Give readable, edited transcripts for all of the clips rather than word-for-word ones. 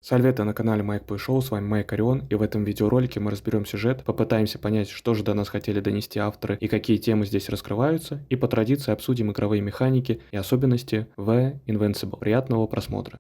Сальвета на канале Майк Плей Шоу, с вами Майк Орион, и в этом видеоролике мы разберем сюжет, попытаемся понять, что же до нас хотели донести авторы и какие темы здесь раскрываются, и по традиции обсудим игровые механики и особенности в Invincible. Приятного просмотра.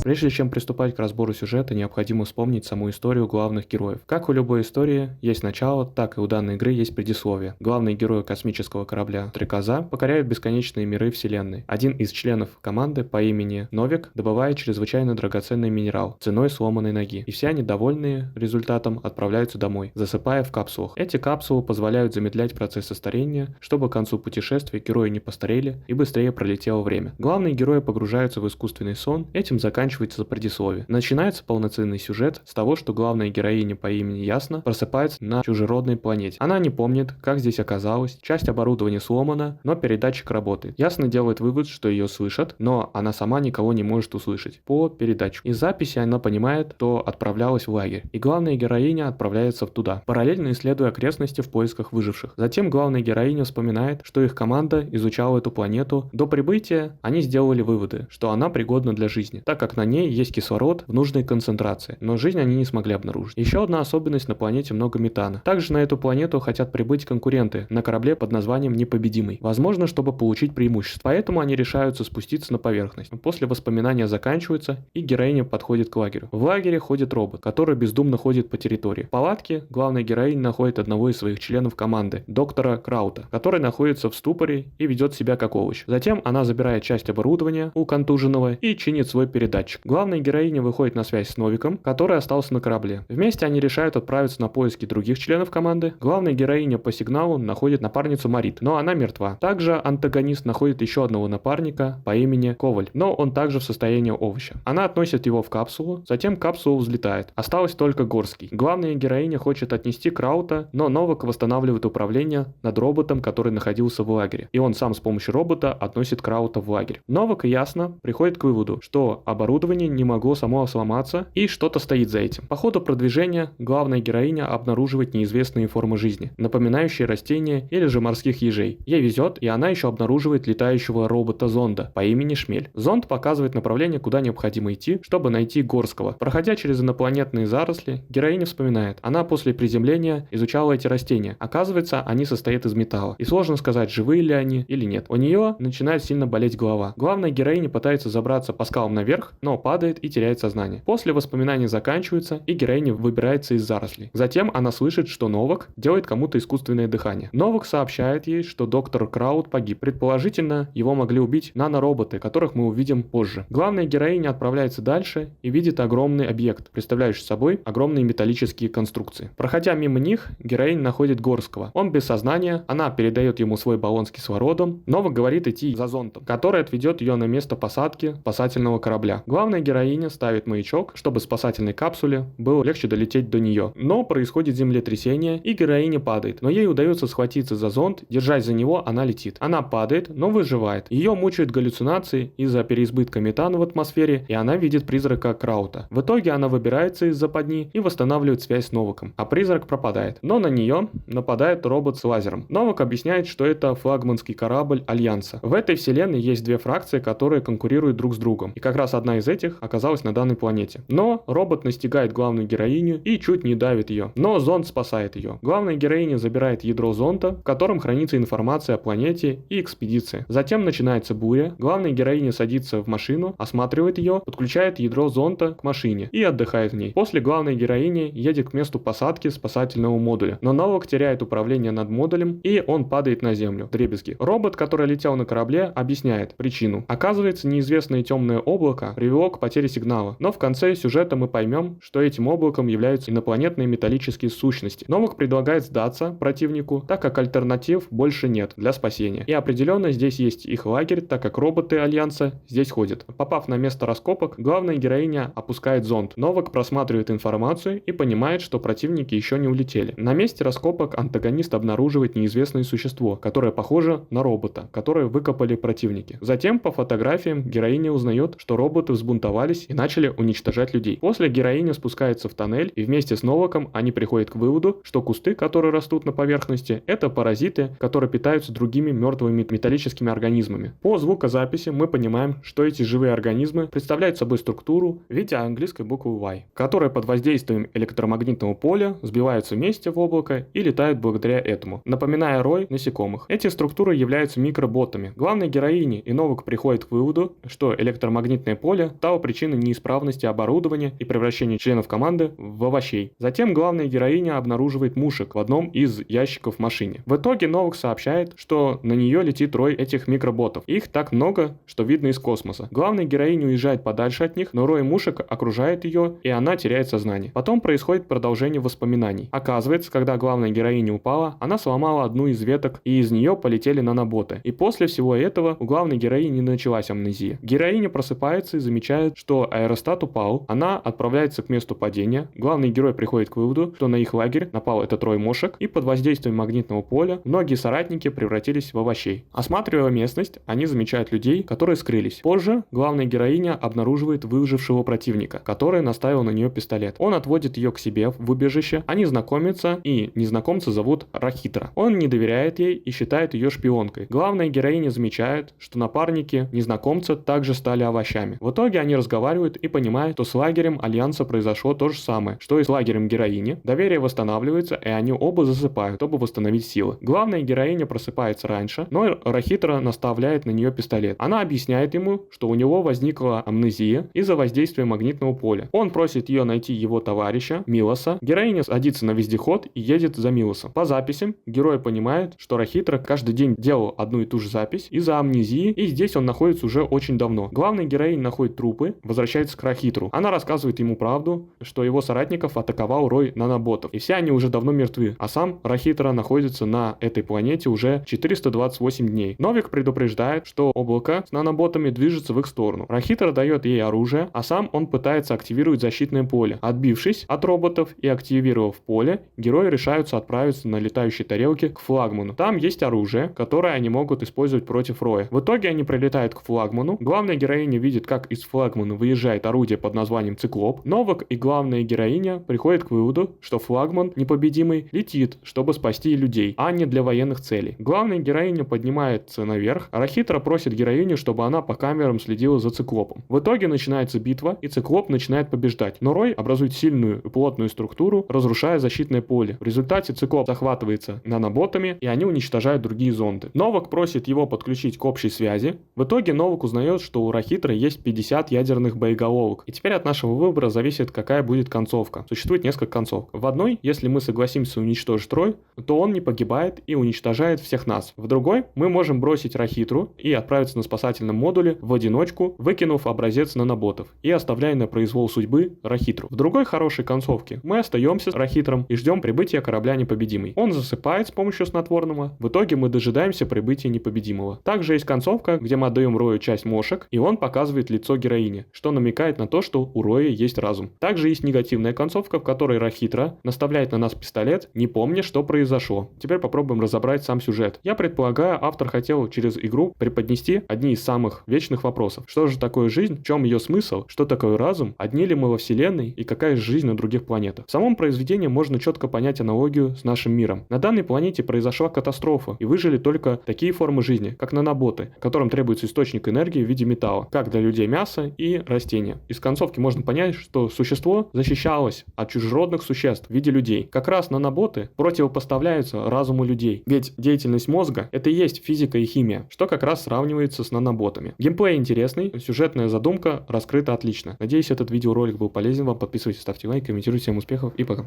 Прежде чем приступать к разбору сюжета, необходимо вспомнить саму историю главных героев. Как у любой истории есть начало, так и у данной игры есть предисловие. Главные герои космического корабля Стрекоза покоряют бесконечные миры Вселенной. Один из членов команды по имени Новик добывает чрезвычайно драгоценный минерал ценой сломанной ноги. И все они, довольные результатом, отправляются домой, засыпая в капсулах. Эти капсулы позволяют замедлять процессы старения, чтобы к концу путешествия герои не постарели и быстрее пролетело время. Главные герои погружаются в искусственный сон, этим заканчивается предисловие. Начинается полноценный сюжет с того, что главная героиня по имени Ясна просыпается на чужеродной планете. Она не помнит, как здесь оказалась, часть оборудования сломана, но передатчик работает. Ясна делает вывод, что ее слышат, но она сама никого не может услышать по передатчику. Из записи она понимает, что отправлялась в лагерь, и главная героиня отправляется туда, параллельно исследуя окрестности в поисках выживших. Затем главная героиня вспоминает, что их команда изучала эту планету. До прибытия они сделали выводы, что она пригодна для жизни, так как на ней есть кислород в нужной концентрации, но жизнь они не смогли обнаружить. Еще одна особенность: на планете много метана. Также на эту планету хотят прибыть конкуренты на корабле под названием Непобедимый, возможно, чтобы получить преимущество. Поэтому они решаются спуститься на поверхность. После воспоминания заканчиваются, и героиня подходит к лагерю. В лагере ходит робот, который бездумно ходит по территории. В палатке главная героиня находит одного из своих членов команды, доктора Краута, который находится в ступоре и ведет себя как овощ. Затем она забирает часть оборудования у контуженного и чинит свой передатчик. Главная героиня выходит на связь с Новиком, который остался на корабле. Вместе они решают отправиться на поиски других членов команды. Главная героиня по сигналу находит напарницу Марит, но она мертва. Также антагонист находит еще одного напарника по имени Коваль, но он также в состоянии овоща. Она относит его в капсулу, затем капсула взлетает. Осталось только Горский. Главная героиня хочет отнести Краута, но Новик восстанавливает управление над роботом, который находился в лагере, и он сам с помощью робота относит Краута в лагерь. Новик и Ясно приходят к выводу, что оборудование не могло само сломаться, и что-то стоит за этим. По ходу продвижения главная героиня обнаруживает неизвестные формы жизни, напоминающие растения или же морских ежей. Ей везет, и она еще обнаруживает летающего робота-зонда по имени Шмель. Зонд показывает направление, куда необходимо идти, чтобы найти Горского. Проходя через инопланетные заросли, героиня вспоминает: она после приземления изучала эти растения. Оказывается, они состоят из металла, и сложно сказать, живые ли они или нет. У нее начинает сильно болеть голова. Главная героиня пытается забраться по скалам наверх, но падает и теряет сознание. После воспоминания заканчиваются, и героиня выбирается из зарослей. Затем она слышит, что Новак делает кому-то искусственное дыхание. Новак сообщает ей, что доктор Краут погиб. Предположительно, его могли убить нанороботы, которых мы увидим позже. Главная героиня отправляется дальше и видит огромный объект, представляющий собой огромные металлические конструкции. Проходя мимо них, героиня находит Горского. Он без сознания, она передает ему свой баллон с кислородом. Новак говорит идти за зонтом, который отведет ее на место посадки спасательного корабля. Главная героиня ставит маячок, чтобы спасательной капсуле было легче долететь до нее. Но происходит землетрясение, и героиня падает. Но ей удается схватиться за зонт, держась за него, она летит. Она падает, но выживает. Ее мучают галлюцинации из-за переизбытка метана в атмосфере, и она видит призрака Краута. В итоге она выбирается из западни и восстанавливает связь с Новаком, а призрак пропадает. Но на нее нападает робот с лазером. Новак объясняет, что это флагманский корабль Альянса. В этой вселенной есть две фракции, которые конкурируют друг с другом, и как раз одна из этих оказалась на данной планете. Но робот настигает главную героиню и чуть не давит ее. Но зонд спасает ее. Главная героиня забирает ядро зонда, в котором хранится информация о планете и экспедиции. Затем начинается буря. Главная героиня садится в машину, осматривает ее, подключает ядро зонда к машине и отдыхает в ней. После главная героиня едет к месту посадки спасательного модуля. Но Новак теряет управление над модулем, и он падает на землю. Вдребезги. Робот, который летел на корабле, объясняет причину. Оказывается, неизвестное темное облако привело к потере сигнала. Но в конце сюжета мы поймем, что этим облаком являются инопланетные металлические сущности. Новак предлагает сдаться противнику, так как альтернатив больше нет для спасения. И определенно здесь есть их лагерь, так как роботы Альянса здесь ходят. Попав на место раскопок, главная героиня опускает зонд. Новак просматривает информацию и понимает, что противники еще не улетели. На месте раскопок антагонист обнаруживает неизвестное существо, которое похоже на робота, которое выкопали противники. Затем по фотографиям героиня узнает, что роботы взбудоражили взбунтовались и начали уничтожать людей. После героиня спускается в тоннель, и вместе с Новаком они приходят к выводу, что кусты, которые растут на поверхности, это паразиты, которые питаются другими мертвыми металлическими организмами. По звукозаписи мы понимаем, что эти живые организмы представляют собой структуру в виде английской буквы Y, которая под воздействием электромагнитного поля сбиваются вместе в облако и летают благодаря этому, напоминая рой насекомых. Эти структуры являются микроботами. Главной героине и Новак приходит к выводу, что электромагнитное поле стало причиной неисправности оборудования и превращения членов команды в овощей. Затем главная героиня обнаруживает мушек в одном из ящиков в машине. В итоге Новак сообщает, что на нее летит рой этих микроботов. Их так много, что видно из космоса. Главная героиня уезжает подальше от них, но рой мушек окружает ее, и она теряет сознание. Потом происходит продолжение воспоминаний. Оказывается, когда главная героиня упала, она сломала одну из веток, и из нее полетели наноботы. И после всего этого у главной героини началась амнезия. Героиня просыпается и замечает, что аэростат упал. Она отправляется к месту падения. Главный герой приходит к выводу, что на их лагерь напал этот рой мошек, и под воздействием магнитного поля многие соратники превратились в овощей. Осматривая местность, они замечают людей, которые скрылись. Позже главная героиня обнаруживает выжившего противника, который наставил на нее пистолет. Он отводит ее к себе в убежище, они знакомятся, и незнакомца зовут Рахитра. Он не доверяет ей и считает ее шпионкой. Главная героиня замечает, что напарники незнакомца также стали овощами. В итоге они разговаривают и понимают, что с лагерем Альянса произошло то же самое, что и с лагерем героини. Доверие восстанавливается, и они оба засыпают, чтобы восстановить силы. Главная героиня просыпается раньше, но Рахитра наставляет на нее пистолет. Она объясняет ему, что у него возникла амнезия из-за воздействия магнитного поля. Он просит ее найти его товарища, Милоса. Героиня садится на вездеход и едет за Милосом. По записям герой понимает, что Рахитра каждый день делал одну и ту же запись из-за амнезии, и здесь он находится уже очень давно. Главная героиня находит трупы, возвращается к Рахитру. Она рассказывает ему правду, что его соратников атаковал рой наноботов, и все они уже давно мертвы, а сам Рахитра находится на этой планете уже 428 дней. Новик предупреждает, что облако с наноботами движется в их сторону. Рахитра дает ей оружие, а сам он пытается активировать защитное поле. Отбившись от роботов и активировав поле, герои решаются отправиться на летающей тарелке к флагману. Там есть оружие, которое они могут использовать против роя. В итоге они прилетают к флагману. Главная героиня видит, как из флагмана выезжает орудие под названием Циклоп. Новак и главная героиня приходят к выводу, что флагман непобедимый летит, чтобы спасти людей, а не для военных целей. Главная героиня поднимается наверх, а Рахитра просит героиню, чтобы она по камерам следила за Циклопом. В итоге начинается битва, и Циклоп начинает побеждать, но рой образует сильную и плотную структуру, разрушая защитное поле. В результате Циклоп захватывается наноботами, и они уничтожают другие зонды. Новак просит его подключить к общей связи. В итоге Новак узнает, что у Рахитры есть 50 ядерных боеголовок, и теперь от нашего выбора зависит, какая будет концовка. Существует несколько концовок. В одной, если мы согласимся уничтожить рой, то он не погибает и уничтожает всех нас. В другой, мы можем бросить Рахитру и отправиться на спасательном модуле в одиночку, выкинув образец наноботов и оставляя на произвол судьбы Рахитру. В другой хорошей концовке мы остаемся с Рахитром и ждем прибытия корабля Непобедимый. Он засыпает с помощью снотворного, в итоге мы дожидаемся прибытия Непобедимого. Также есть концовка, где мы отдаем Рою часть мошек, и он показывает лицо героини, что намекает на то, что у Роя есть разум. Также есть негативная концовка, в которой Рахитра наставляет на нас пистолет, не помня, что произошло. Теперь попробуем разобрать сам сюжет. Я предполагаю, автор хотел через игру преподнести одни из самых вечных вопросов. Что же такое жизнь? В чем ее смысл? Что такое разум? Одни ли мы во Вселенной? И какая же жизнь на других планетах? В самом произведении можно четко понять аналогию с нашим миром. На данной планете произошла катастрофа, и выжили только такие формы жизни, как наноботы, которым требуется источник энергии в виде металла, как для людей мясо и растения. Из концовки можно понять, что существо защищалось от чужеродных существ в виде людей. Как раз наноботы противопоставляются разуму людей, ведь деятельность мозга — это и есть физика и химия, что как раз сравнивается с наноботами. Геймплей интересный, сюжетная задумка раскрыта отлично. Надеюсь, этот видеоролик был полезен вам. Подписывайтесь, ставьте лайк, комментируйте. Всем успехов и пока.